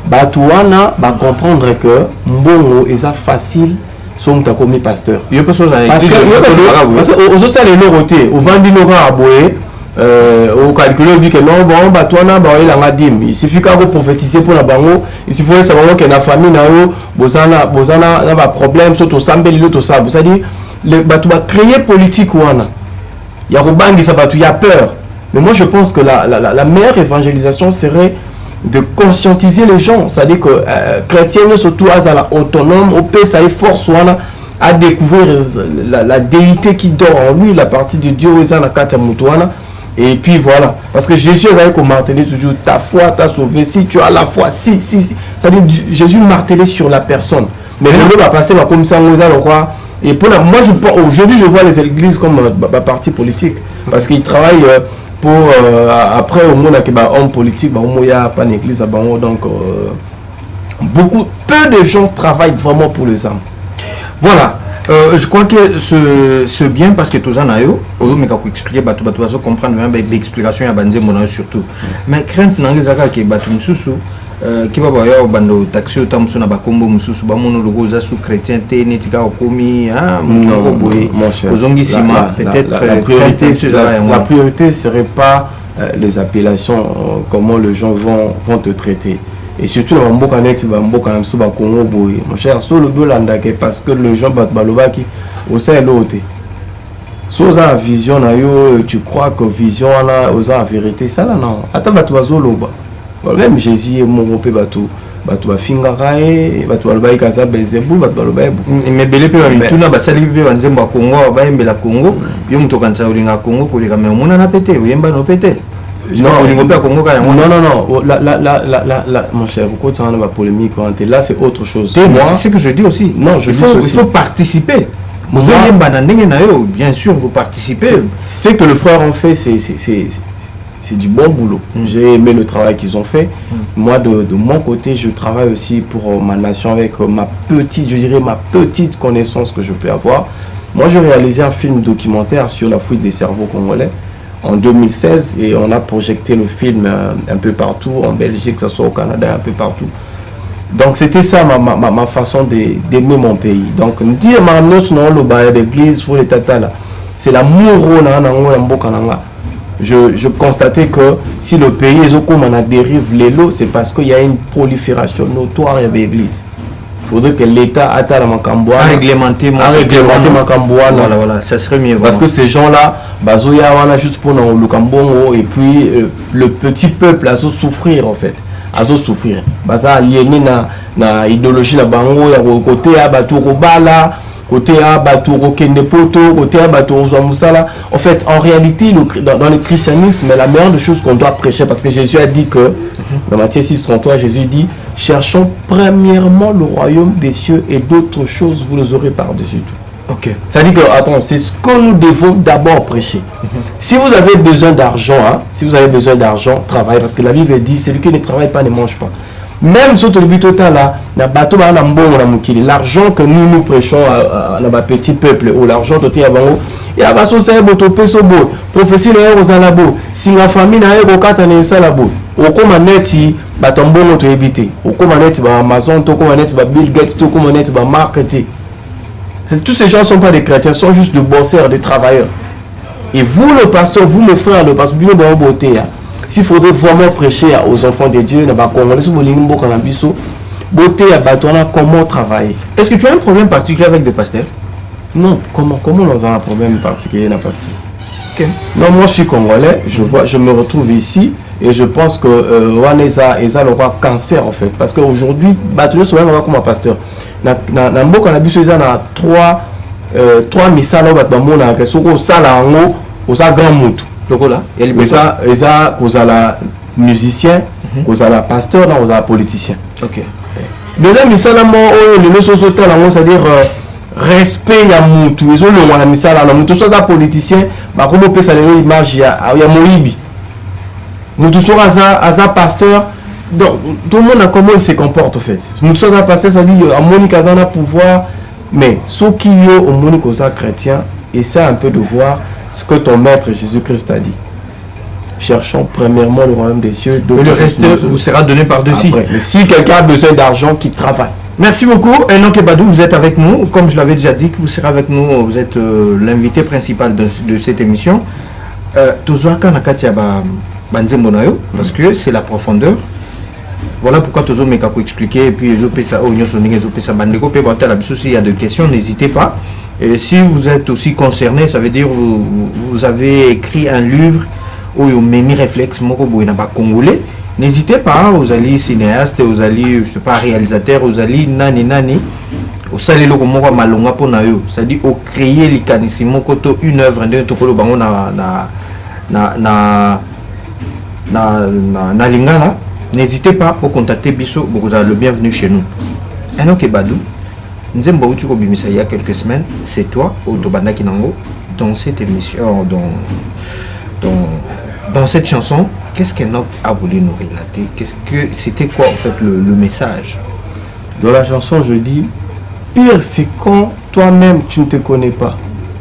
Batouana va comprendre que mbongo est facile. Sont commis pasteur. Il y a parce que aux autres les lorotés, au vendu à aboyer, au calculer vu que non bon Batouana il a dim. Il suffit qu'à prophétiser pour la bango. Il suffit savoir que la famille na yo bozana n'a problème surtout sambeli l'autre ça. C'est-à-dire le Batou va créer politique ouana. Il y a Rubangi ça Batou, il y a peur. Mais moi je pense que la meilleure évangélisation serait de conscientiser les gens, c'est-à-dire que chrétiens surtout à la autonome, au pays ça force à découvrir la déité qui dort en lui, la partie de Dieu et puis voilà, parce que Jésus a martelé toujours ta foi t'a sauvé, si tu as la foi, si. C'est-à-dire Jésus martelé sur la personne, mais le va passer comme ça et pour moi aujourd'hui je vois les églises comme parti politique parce qu'ils travaillent pour après au monde qui homme politique il y a pas d'église donc peu de gens travaillent vraiment pour les âmes. Voilà, je crois que ce bien parce que tous en ayo mais quand expliquer bato comprendre vraiment l'explication ya banze mon surtout mais crainte nangezaka ke bato mususu qui va voir au bando taxi au temps na bakombo mususu ba mono logo za sous chrétien te netika okomi mon peut-être la priorité serait pas les appellations comment les gens vont te traiter et surtout dans mboka net ba mboka na ba Congo boy mon cher sur le bolanda parce que les gens balobaki au sein l'autre so za vision na yo tu crois que vision là aux la vérité ça là non ata bato bazoloba même Jésus est mon pe bato ba fingara e bato balobai kaza Belzebul bato balobai mais belé pe ba tuna ba sali pe ba nzemba Congo ba yembela Congo yo muto kanza ulinga Congo ko leka mais mona na pété yemba no pété non mon cher beaucoup ça va polémique là c'est autre chose c'est ce que je dis aussi non il faut participer bien sûr vous participez c'est que le frère en fait c'est du bon boulot. J'ai aimé le travail qu'ils ont fait. Moi, de mon côté, je travaille aussi pour ma nation avec ma petite connaissance que je peux avoir. Moi, j'ai réalisé un film documentaire sur la fuite des cerveaux congolais en 2016 et on a projeté le film un peu partout, en Belgique, que ce soit au Canada, un peu partout. Donc c'était ça ma façon d'aimer mon pays. Donc dire l'église, c'est l'amour. Je constatais que si le pays est comme on a dérive l'élo, c'est parce qu'il y a une prolifération notoire de l'église. Il faudrait que l'État a réglementé Makambouana. Voilà, ça serait mieux. Parce que ces gens-là, bazoya juste pour le Kambongo et puis le petit peuple a souffrir en fait. Azo souffrir. Baza aliéné na idéologie na bango ya côté à Baturo Bala, côté à Baturo Kendepoto, côté à Baturo Musala. En fait, en réalité, dans le christianisme, la meilleure des choses qu'on doit prêcher, parce que Jésus a dit que, dans Matthieu 6,33, Jésus dit, cherchons premièrement le royaume des cieux et d'autres choses, vous les aurez par-dessus tout. Ok. C'est-à-dire que, attends, c'est ce que nous devons d'abord prêcher. Si vous avez besoin d'argent, si vous avez besoin d'argent, travaillez, parce que la Bible dit, celui qui ne travaille pas ne mange pas. Même sur le but total là, l'argent que nous prêchons à notre petit peuple, ou l'argent total avant, il y a des choses prophétie aux alabo, si la famille n'a pas de salabo, au comme neti, batombo to éviter, au comme neti Amazon, to comme neti Bill Gates, to comme neti marketing. Tous ces gens ne sont pas des chrétiens, sont juste de bosseurs, des travailleurs. Et vous, le pasteur, vous, le frère, le pasteur, bien dans beauté. S'il faudrait vraiment prêcher aux enfants de Dieu, comment travailler. Est-ce que tu as un problème particulier avec des pasteurs? Non, comment nous avons un problème particulier avec pasteur? Okay. Non, moi je suis congolais, je me retrouve ici et je pense que Waneza le roi cancer en fait. Parce qu'aujourd'hui, je suis comme un pasteur. Dans trois misala au sala aux grand mout. Ça, aux musicien, aux pasteur, aux politicien. Ok. Deuxième misala c'est-à-dire respect ya mutu. Ils ont le misala la mutu soit politicien, comme on peut saluer l'image ya Moïbi. Mutu soit à pasteur. Donc, tout le monde a comment il se comporte en fait. Nous sommes à passer, ça dit, à Monique a pouvoir, mais ceux qui ont au Monique aux chrétiens, essaie un peu de voir ce que ton maître Jésus-Christ a dit. Cherchons premièrement le royaume des cieux, et le reste vous sera donné par-dessus. Si quelqu'un a besoin d'argent, qu'il travaille. Merci beaucoup. Enoch Badou, vous êtes avec nous. Comme je l'avais déjà dit, que vous serez avec nous, vous êtes l'invité principal de cette émission. Parce que c'est la profondeur. Voilà pourquoi tous les gens expliquer et puis il y a des questions, n'hésitez pas. Et si vous êtes aussi concerné, ça veut dire vous avez écrit un livre où il y a un réflexe congolais. N'hésitez pas, vous allez cinéaste, vous allez je sais pas réalisateur, vous allez nani au salelo comme malonga pour nayo, c'est-à-dire au créer likanissimo koto une œuvre de tokolo bango na lingala. N'hésitez pas à contacter Bisso, vous avez le bienvenu chez nous. Enoch Badou, il y a quelques semaines, c'est toi, Otobanda Kinango, dans cette émission, dans cette chanson, qu'est-ce qu'Enoch a voulu nous relater? C'était quoi en fait le message? Dans la chanson, je dis, pire c'est quand toi-même tu ne te connais pas.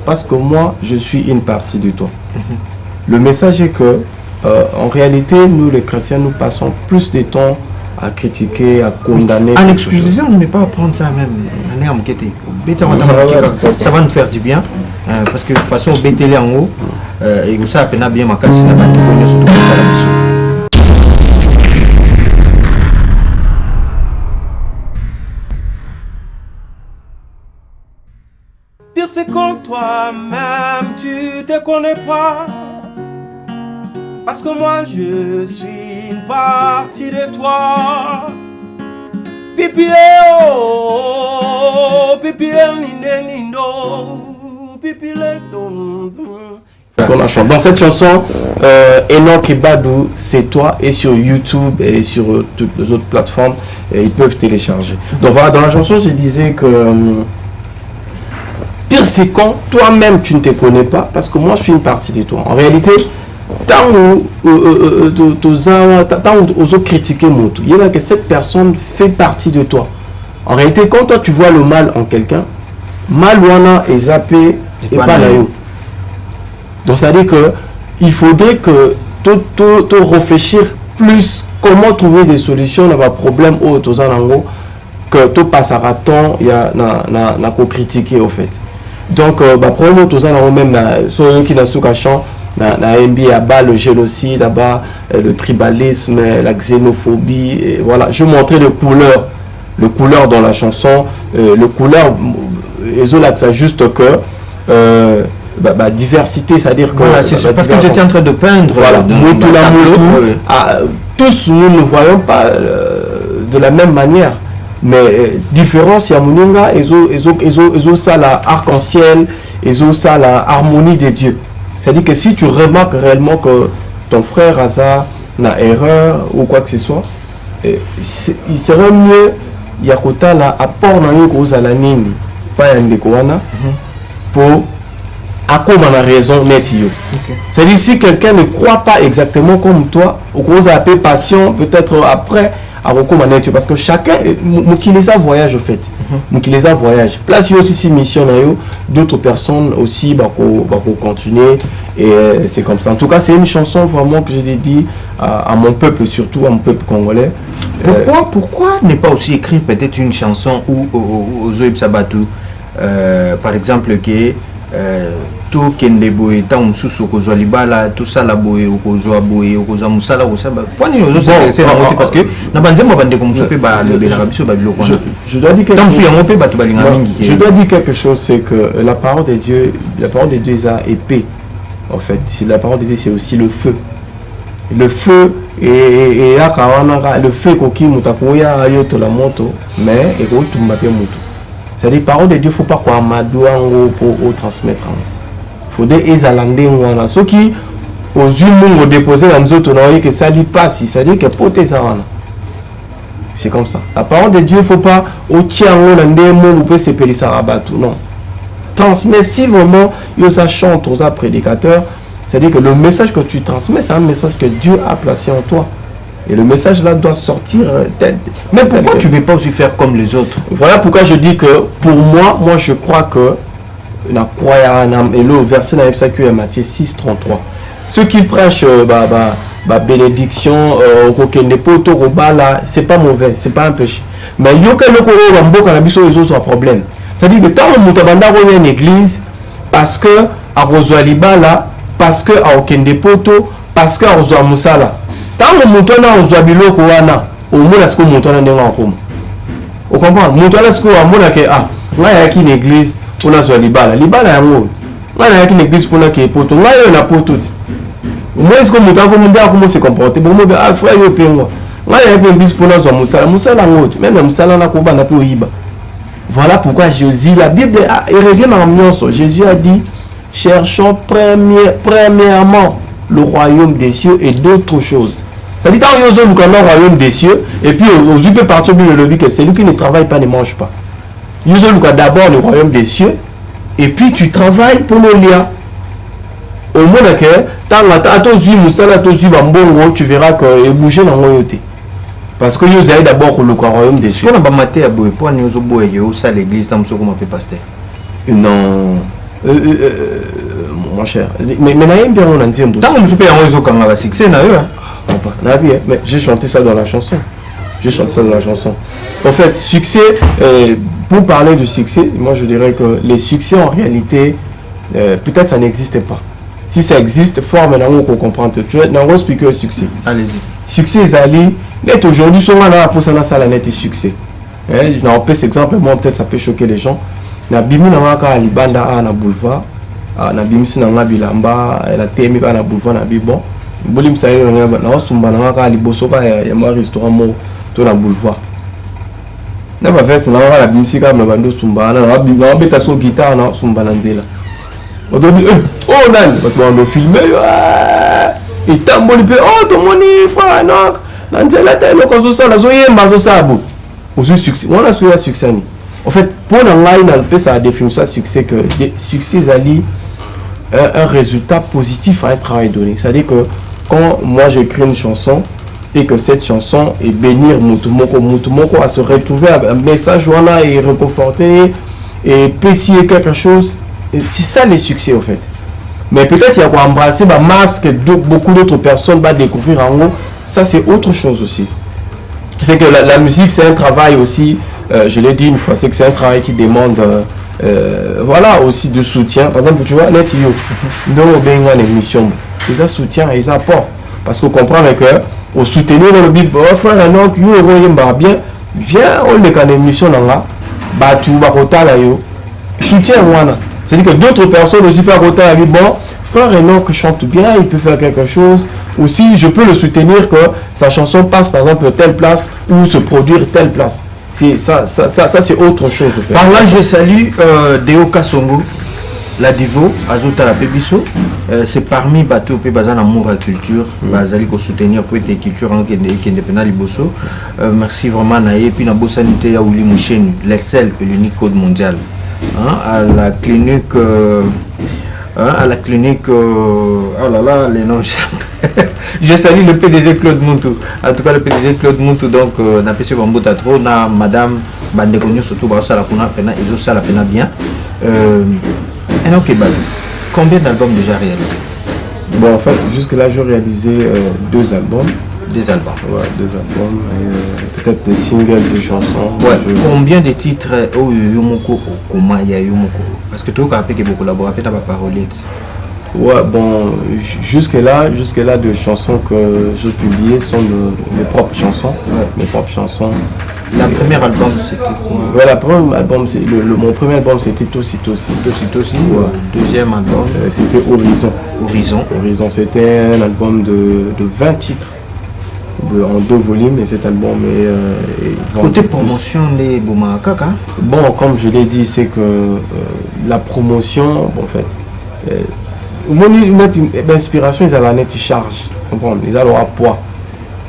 Parce que moi, je suis une partie de toi. Le message est que en réalité, nous les chrétiens, nous passons plus de temps à critiquer, à condamner. En excusez, on ne peut pas prendre ça même. Ça va nous faire du bien. Parce que de toute façon, BTL en haut, et vous savez, on a bien ma casse, la bande de surtout pour la mission. Dire c'est quand toi-même tu te connais pas. Parce que moi je suis une partie de toi. Pipi oh, pipi nino, pipi le don. Dans cette chanson, Enoch Badou, c'est toi, et sur YouTube et sur toutes les autres plateformes, ils peuvent télécharger. Donc voilà, dans la chanson, je disais que pire c'est quand toi-même tu ne te connais pas, parce que moi je suis une partie de toi. En réalité, tant où critiquer Moto, il y a que cette personne fait partie de toi. En réalité, quand toi tu vois le mal en quelqu'un, mal wana est zappé et pas là. Donc ça veut dire que il faudrait que tu réfléchir plus comment trouver des solutions à un problème autour que tu passes à temps il y a na critiquer au fait. Donc problème autour même ceux qui n'a sous cachant na NBA le génocide là-bas, le tribalisme, la xénophobie, et voilà, je montrais le couleur dans la chanson, le couleur et ça juste que diversité, c'est-à-dire que voilà, c'est parce que j'étais en train de peindre voilà, tous nous ne voyons pas de la même manière, mais différence il y a moninga ils ont ça la arc-en-ciel, ils ont ça la harmonie des dieux. C'est-à-dire que si tu remarques réellement que ton frère a ça une erreur ou quoi que ce soit, il serait mieux il y a côté là apport na yo à la nini pas un décoana pour à quoi on a raison net yo. C'est-à-dire si quelqu'un ne croit pas exactement comme toi, ou qu'on a appelé passion peut-être après à recommander parce que chacun qui les a voyage au fait qui les a voyage place aussi si mission d'autres personnes aussi pour continuer et c'est comme ça. En tout cas c'est une chanson vraiment que j'ai dit à mon peuple, surtout à mon peuple congolais. Pourquoi ne pas aussi écrire peut-être une chanson aux Zoïb Sabatou par exemple que tout kende boye tant mususu kozwa libala tout ça la boye okozwa boye okozwa musala osaba kwani ozo c'est la montée parce que na banzembo bande comme sope ba le la biso ba biloko je dois dire quelque chose je dois dire quelque chose, c'est que la parole de Dieu est à épée en fait. Si la parole de Dieu c'est aussi le feu et akawana le feu koki mutakoya yoto la moto mais et ko tumba pe moto. C'est-à-dire parole de Dieu faut pas quoi amadouan pour transmettre. Il faut des alandés voilà ceux qui aux humains ont déposé dans nous autres que ça lui passe, c'est-à-dire que poté ça voilà. C'est comme ça. La parole de Dieu il faut pas au tien on mots ou peut se périr ça rabat non. Transmets si vraiment ça chante aux prédicateurs, c'est-à-dire que le message que tu transmets c'est un message que Dieu a placé en toi. Et le message là doit sortir tête. Mais pourquoi tu ne veux pas aussi faire comme les autres? Voilà pourquoi je dis que pour moi je crois que la croyance et le verset dans Matthieu 6:33. Ceux qui prêchent bénédiction c'est pas mauvais, c'est pas un péché. Mais il y a un problème. C'est-à-dire que tant que tu as une église parce que à Rosalibala, parce que à Okende Poto, parce que à Rosamusala. Tant que tu as un biloko wana, au moins est-ce que tu as un ngakoma. Vous comprenez? Tu as est-ce que une église pour la libala ya ngoti. Ngaya une église pour la poto. Ngaya na poto. Moi est-ce que tu as comment se comporter? Bon moi frère yo pengo. Ngaya une église pour la musala ngoti. Même musala na ko bana pe oyiba. Voilà pourquoi Jésus, la Bible a réglé ma ambiance. Jésus a dit cherchons premièrement le royaume des cieux et d'autres choses. Ça dit quand nous avons le royaume des cieux et puis aux yeux peut partir du lobby que celui qui ne travaille pas ne mange pas. Nous avons d'abord le royaume des cieux et puis tu travailles pour nos liens. Au moins que tu verras que et bouger dans royauté. Parce que nous allons d'abord le royaume des cieux. On a pas maté à boue pour nous au boue et ça l'église dans ce qu'on appelle pasteur. Non. Mon cher. Mais bien on a dit un peu. Tant que nous payons les autres va succès na eux. Mais j'ai chanté ça dans la chanson. En fait, succès, pour parler de succès, moi je dirais que les succès en réalité, peut-être ça n'existe pas. Si ça existe, il faut maintenant qu'on comprenne. Tu n'as expliqué le succès. Allez-y. Succès, Zali, net aujourd'hui, souvent là, pour ça, ça net et succès. Je n'en peux cet exemple, moi peut-être ça peut choquer les gens. Na bimi na waka libanda na boulevard, na bimisi na bilamba, la temi na boulevard na bibon. Bolim sa yo na sumba na waka liboso ka ya ma restaurant mo to na boulevard. Na ba fesse na waka bimisi ka na bando sumba na beta so guitare na sumba na nzela. Odobi oh nan ba to ndo filmer yo. Et tamboli pe oh to moni fa na nzela ta lo ko so sala so yemba so sabo. Osu succès. On a souya succès ni. En fait, pour la définition de succès, que succès est un résultat positif à un travail donné. C'est-à-dire que quand moi j'écris une chanson et que cette chanson est bénir Mutumoko à se retrouver avec un message voilà, et réconforter et pécier quelque chose, c'est ça les succès en fait. Mais peut-être il y a quoi embrasser ma masque, beaucoup d'autres personnes vont découvrir en haut. Ça, c'est autre chose aussi. C'est que la musique, c'est un travail aussi, je l'ai dit une fois, c'est que c'est un travail qui demande voilà, aussi de soutien. Par exemple, tu vois, Netio, nous avons une émission, ils ont soutien, ils ont apport. Parce qu'on comprend que au soutenir le bip, frère, non, bien, viens, on est en émission, tu vas soutien, voilà. C'est-à-dire que d'autres personnes aussi peuvent côté à lui, bon, frère Enoch chante bien, il peut faire quelque chose. Aussi, je peux le soutenir que sa chanson passe par exemple telle place ou se produire telle place. Ça c'est autre chose. En fait. Par là, je salue Deo Kassongo, la Divo, Azota la Pébiso. C'est parmi Bateau P Bazan Amour à Culture, Bazali ko soutenir pour être culture en Kendepena Liboso. Merci vraiment Naye. Puis na Bossanité ya Ouli Mouchen, les seuls et l'unique code mondial. À la clinique oh là là les noms je salue le PDG Claude Moutou, en tout cas le PDG Claude Moutou, donc na PC Bambota trop na madame Bandekonyo surtout Bassa la Puna pena ils ont ça la pena bien combien d'albums déjà réalisés? Bon en fait jusque là j'ai réalisé 2 albums. Des albums. Ouais, 2 albums, peut-être des singles, des chansons. Ouais. Combien de titres au Yomoko comment il y a Yomoko? Parce que tu as appris que vous collaborez avec ta parole. Ouais, bon, jusque là de chansons que je publiais sont mes propres chansons. Ouais. Mes propres chansons. La première album c'était quoi? Ouais, la première album, mon premier album c'était Tossi. Ouais. Deuxième album c'était Horizon. Horizon, c'était un album de 20 titres. En 2 volumes et cet album est côté promotion les Boumakaka. Bon comme je l'ai dit c'est que la promotion bon, en fait l'inspiration ils ont la nette charge comprendre ils ont leur poids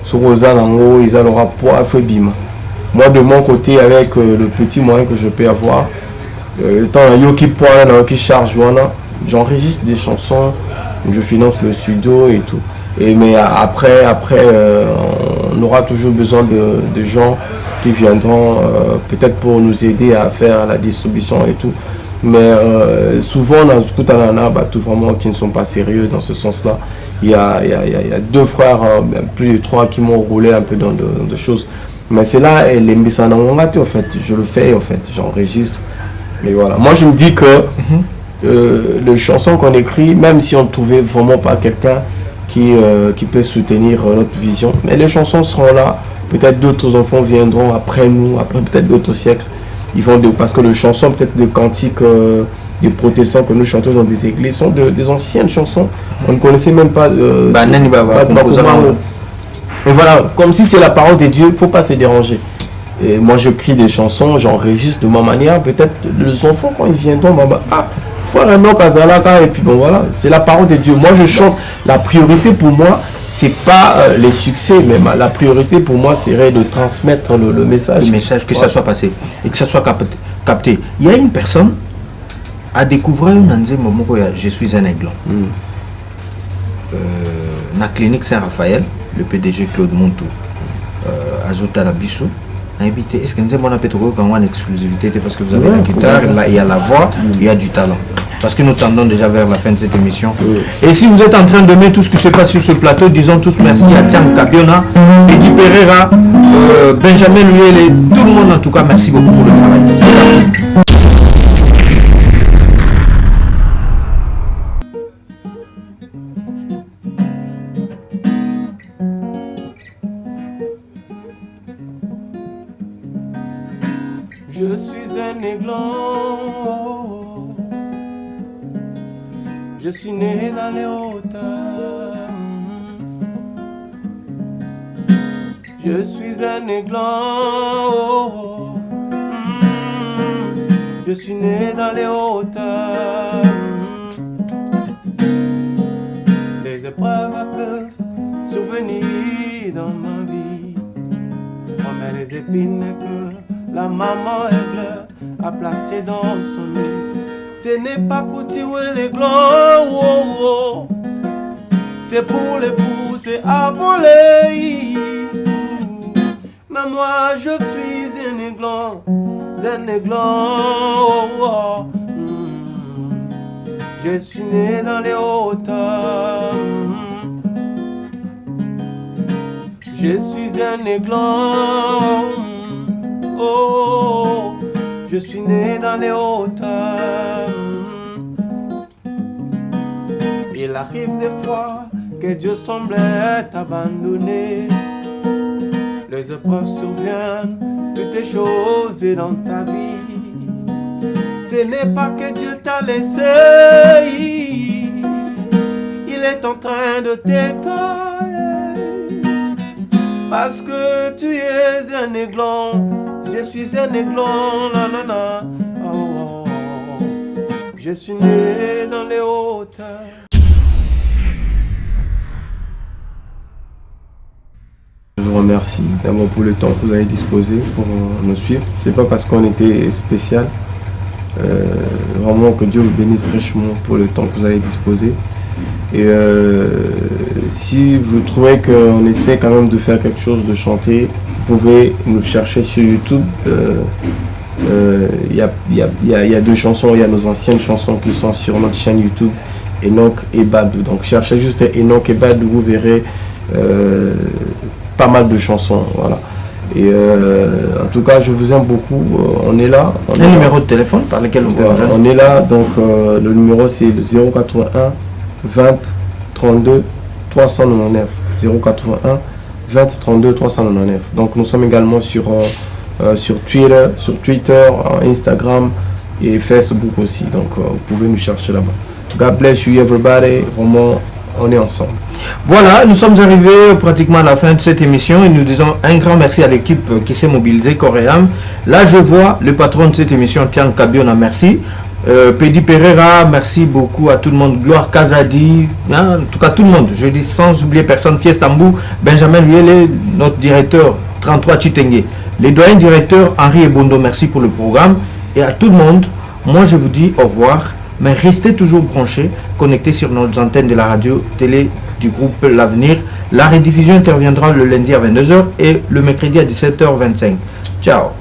sur Rosa Nango ils ont leur poids Febima. Moi de mon côté avec le petit moyen que je peux avoir le temps qui poids qui charge j'enregistre des chansons je finance le studio et tout. Mais après on aura toujours besoin de gens qui viendront peut-être pour nous aider à faire la distribution et tout. Mais souvent on a tout vraiment qui ne sont pas sérieux dans ce sens-là. Il y a 2 frères, plus de 3 qui m'ont roulé un peu dans de choses. Mais c'est là les messages en fait. Je le fais en fait, j'enregistre. Mais voilà. Moi je me dis que les chansons qu'on écrit, même si on ne trouvait vraiment pas quelqu'un qui peut soutenir notre vision. Mais les chansons seront là. Peut-être d'autres enfants viendront après nous, après peut-être d'autres siècles. Ils vont parce que les chansons, peut-être des cantiques des protestants que nous chantons dans des églises, sont des anciennes chansons. On ne connaissait même pas. Et voilà, comme si c'est la parole de Dieu, il ne faut pas se déranger. Et moi, je crie des chansons, j'enregistre de ma manière. Peut-être les enfants, quand ils viendront, et puis bon voilà, c'est la parole de Dieu. Moi je chante, la priorité pour moi c'est pas les succès, mais la priorité pour moi serait de transmettre le message. Le message, que ça soit passé et que ça soit capté. Il y a une personne à découvrir je suis un aiglon. La clinique Saint-Raphaël, le PDG Claude Montou, Azota la Bissou. Est-ce que nous avons une exclusivité parce que vous avez la guitare, là, il y a la voix, il y a du talent. Parce que nous tendons déjà vers la fin de cette émission. Et si vous êtes en train de mettre tout ce qui se passe sur ce plateau, disons tous merci à Tiam Kabiona, Eddie Pereira, Benjamin Luyel et tout le monde en tout cas, merci beaucoup pour le travail. C'est parti. Je suis un aiglon, je suis né dans les hauteurs. Je suis un aiglon, je suis né dans les hauteurs. Les épreuves peuvent survenir dans ma vie, on met les épines que la maman aigle a placé dans son nid. Ce n'est pas pour tirer les glands, oh, oh. C'est pour les pousser à voler. Mais moi je suis un aiglon, oh, oh. Je suis né dans les hauteurs. Je suis un aiglon. Oh, je suis né dans les hauteurs. Il arrive des fois que Dieu semblait t'abandonner. Les épreuves surviennent, toutes les choses dans ta vie. Ce n'est pas que Dieu t'a laissé, il est en train de t'étaler. Parce que tu es un aiglon, je suis un aiglon, nanana. Oh, oh, oh. Je suis né dans les hauteurs. Je vous remercie d'abord pour le temps que vous avez disposé pour nous suivre. C'est pas parce qu'on était spécial. Vraiment que Dieu vous bénisse richement pour le temps que vous avez disposé. Et si vous trouvez qu'on essaie quand même de faire quelque chose, de chanter, vous pouvez nous chercher sur YouTube. Il y a deux chansons, il y a nos anciennes chansons qui sont sur notre chaîne YouTube, Enoch et Badou. Donc cherchez juste Enoch et Badou, vous verrez pas mal de chansons, voilà. Et en tout cas, je vous aime beaucoup. On est là. Un numéro de téléphone par lequel on peut rejoindre. On est là, donc le numéro c'est le 081 20 32 399. 081 20 32 399. Donc nous sommes également sur Twitter, Instagram et Facebook aussi. Donc vous pouvez nous chercher là-bas. God bless you everybody. Vraiment, on est ensemble. Voilà, nous sommes arrivés pratiquement à la fin de cette émission et nous disons un grand merci à l'équipe qui s'est mobilisée, Coréam. Là, je vois le patron de cette émission, Tian Kabiona, merci. Pedi Pereira, merci beaucoup à tout le monde. Gloire Kazadi, hein, en tout cas tout le monde. Je dis sans oublier personne. Fiestambou, Benjamin Luele, notre directeur, 33 Chitenge. Les doyens directeurs, Henri Ebondo, merci pour le programme. Et à tout le monde, moi je vous dis au revoir. Mais restez toujours branchés, connectés sur nos antennes de la radio télé du groupe L'Avenir. La rediffusion interviendra le lundi à 22h et le mercredi à 17h25. Ciao.